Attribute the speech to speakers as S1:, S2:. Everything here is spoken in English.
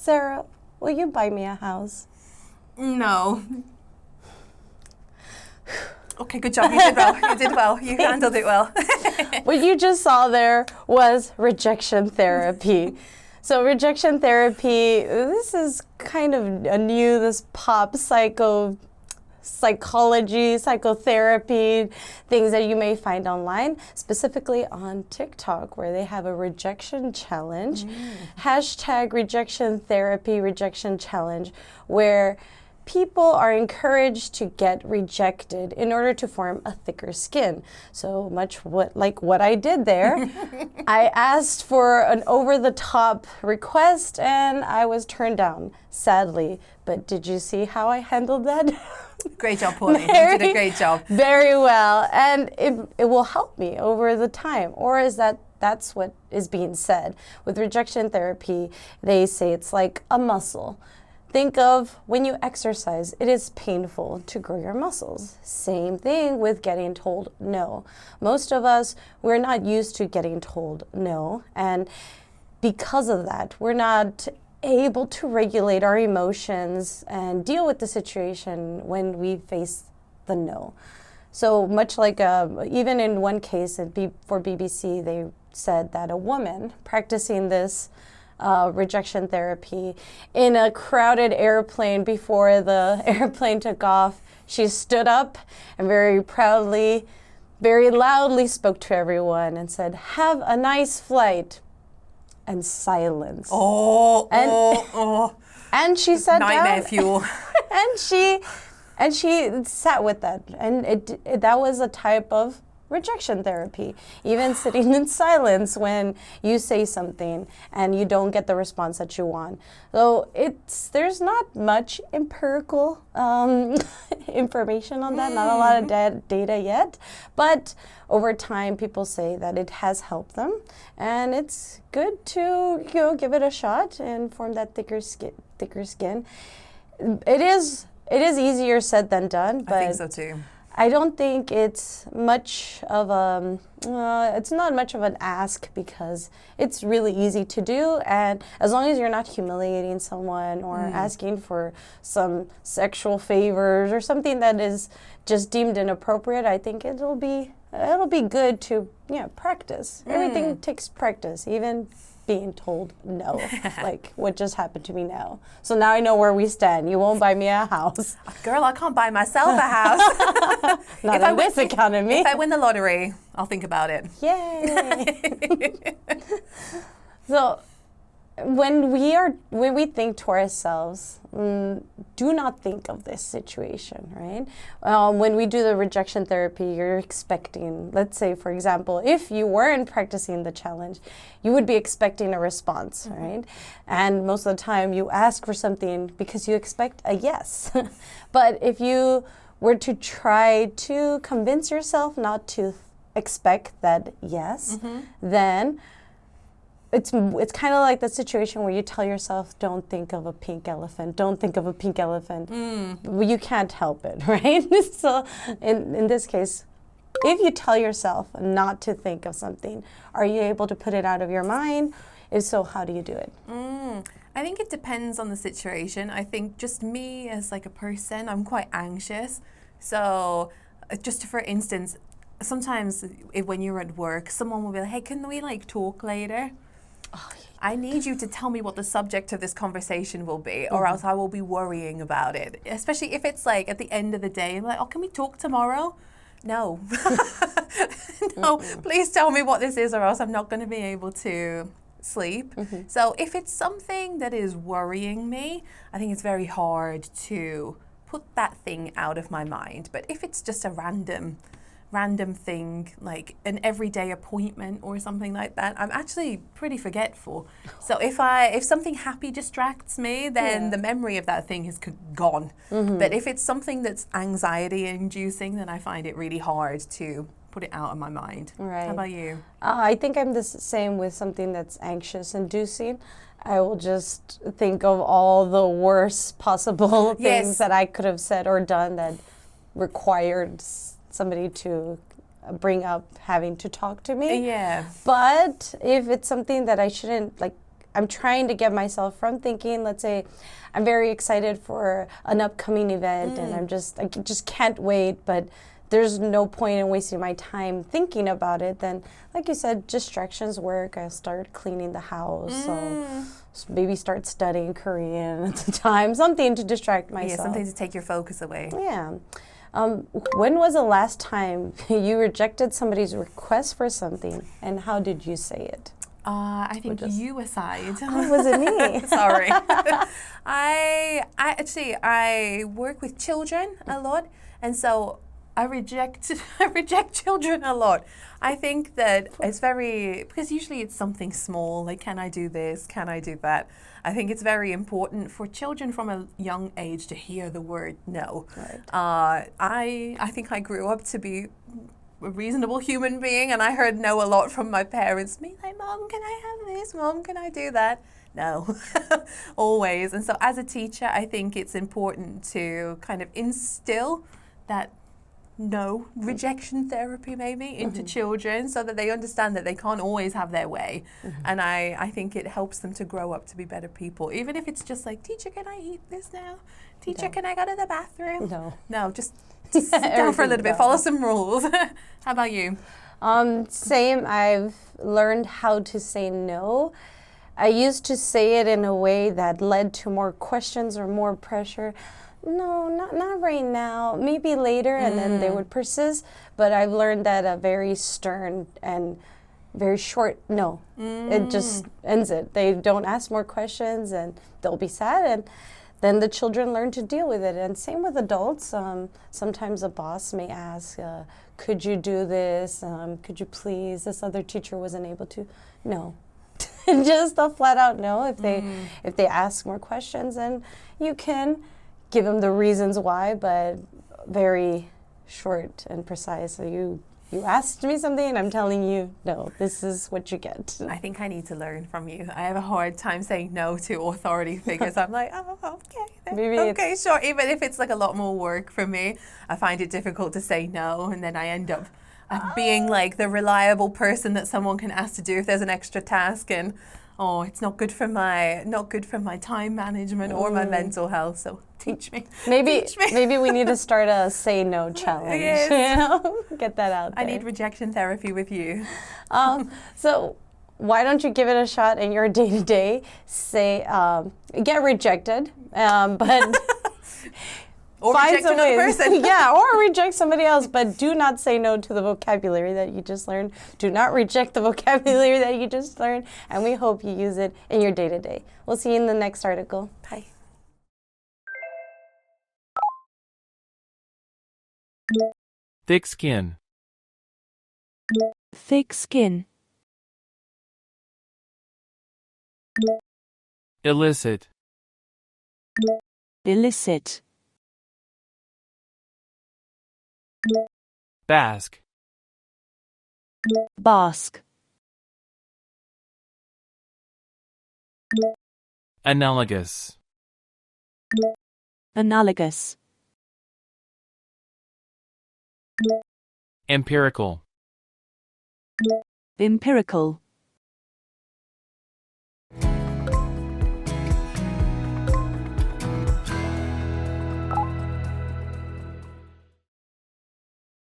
S1: Sarah, will you buy me a house?
S2: No. Okay, good job. You did well. You did well. You handled it well.
S1: What you just saw there was rejection therapy. So rejection therapy, this is kind of this pop psychology, psychotherapy, things that you may find online, specifically on TikTok, where they have a rejection challenge, hashtag rejection therapy, rejection challenge, where people are encouraged to get rejected in order to form a thicker skin. So much like what I did there. I asked for an over-the-top request and I was turned down, sadly. But did you see how I handled that?
S2: Great job, Pauline. You did a great job.
S1: Very well. And it will help me over the time. Or is that's what is being said. With rejection therapy, they say it's like a muscle. Think of when you exercise, it is painful to grow your muscles. Same thing with getting told no. Most of us, we're not used to getting told no. And because of that, we're not able to regulate our emotions and deal with the situation when we face the no. So much like even in one case for BBC, they said that a woman practicing this rejection therapy in a crowded airplane before the airplane took off, she stood up and very proudly, very loudly spoke to everyone and said, "Have a nice flight." And silence. And she sat down.
S2: Nightmare fuel.
S1: and she sat with that, and that was a type of rejection therapy. Even sitting in silence when you say something and you don't get the response that you want. So there's not much empirical information on that, not a lot of data yet, but over time people say that it has helped them, and it's good to give it a shot and form that thicker skin. It is easier said than done, but
S2: I think so too.
S1: I don't think it's much of it's not much of an ask, because it's really easy to do, and as long as you're not humiliating someone or asking for some sexual favors or something that is just deemed inappropriate, I think it'll be good to practice. Everything takes practice, even being told no, like what just happened to me now. So now I know where we stand. You won't buy me a house.
S2: Girl, I can't buy myself a house.
S1: Not in this economy.
S2: If I win the lottery, I'll think about it.
S1: Yay! So when we think to ourselves, do not think of this situation, right? When we do the rejection therapy, you're expecting, let's say, for example, if you weren't practicing the challenge, you would be expecting a response, right? And most of the time you ask for something because you expect a yes. But if you were to try to convince yourself not to expect that yes, then it's kind of like the situation where you tell yourself, don't think of a pink elephant, don't think of a pink elephant. Well, you can't help it, right? So in this case, if you tell yourself not to think of something, are you able to put it out of your mind? If so, how do you do it?
S2: I think it depends on the situation. I think just me as like a person, I'm quite anxious. So just for instance, sometimes when you're at work, someone will be like, hey, can we talk later? I need you to tell me what the subject of this conversation will be, or else I will be worrying about it. Especially if it's at the end of the day, I'm like, oh, can we talk tomorrow? No. No, please tell me what this is, or else I'm not going to be able to sleep. So if it's something that is worrying me, I think it's very hard to put that thing out of my mind. But if it's just a random thing, like an everyday appointment or something like that, I'm actually pretty forgetful. So if something happy distracts me, then the memory of that thing is gone. But if it's something that's anxiety inducing, then I find it really hard to put it out of my mind.
S1: Right.
S2: How about you?
S1: I think I'm the same with something that's anxious inducing. I will just think of all the worst possible things that I could have said or done that required somebody to bring up having to talk to me.
S2: Yeah.
S1: But if it's something that I shouldn't I'm trying to get myself from thinking, let's say I'm very excited for an upcoming event and I just can't wait, but there's no point in wasting my time thinking about it. Then, like you said, distractions work. I started cleaning the house, so maybe start studying Korean at the time, something to distract myself.
S2: Yeah, something to take your focus away.
S1: Yeah. When was the last time you rejected somebody's request for something, and how did you say it?
S2: I think you aside.
S1: Oh, was it me?
S2: Sorry. I work with children a lot, and so I reject children a lot. I think that it's because usually it's something small, like can I do this, can I do that? I think it's very important for children from a young age to hear the word no.
S1: Right.
S2: I think I grew up to be a reasonable human being, and I heard no a lot from my parents. Me like, Mom, can I have this? Mom, can I do that? No, always. And so as a teacher, I think it's important to kind of instill that no rejection therapy maybe into children so that they understand that they can't always have their way. And I think it helps them to grow up to be better people, even if it's just like, teacher, can I eat this now? Teacher, can I go to the bathroom? No, just sit down for a little bit, follow some rules. How about you?
S1: Same. I've learned how to say no. I used to say it in a way that led to more questions or more pressure. No, not right now. Maybe later, and then they would persist. But I've learned that a very stern and very short no. It just ends it. They don't ask more questions, and they'll be sad, and then the children learn to deal with it. And same with adults. Sometimes a boss may ask, could you do this? Could you please? This other teacher wasn't able to. No. Just a flat out no. If they ask more questions, then you can give them the reasons why, but very short and precise. So you asked me something, and I'm telling you, no, this is what you get.
S2: I think I need to learn from you. I have a hard time saying no to authority figures. I'm like, oh, okay,
S1: Maybe
S2: okay, sure. Even if it's like a lot more work for me, I find it difficult to say no, and then I end up being like the reliable person that someone can ask to do if there's an extra task, and it's not good for my time management or my mental health. So teach me.
S1: Maybe we need to start a say no challenge.
S2: Yes.
S1: You know? Get that out there.
S2: I need rejection therapy with you.
S1: So why don't you give it a shot in your day-to-day? Say, get rejected, but
S2: Or
S1: find
S2: reject
S1: some
S2: another
S1: ways.
S2: person.
S1: Yeah, or reject somebody else, but do not say no to the vocabulary that you just learned. Do not reject the vocabulary that you just learned, and we hope you use it in your day-to-day. We'll see you in the next article.
S2: Bye.
S3: Thick skin.
S4: Thick skin.
S3: Illicit.
S4: Illicit.
S3: Bask.
S4: Bask.
S3: Analogous.
S4: Analogous.
S3: Empirical.
S4: Empirical.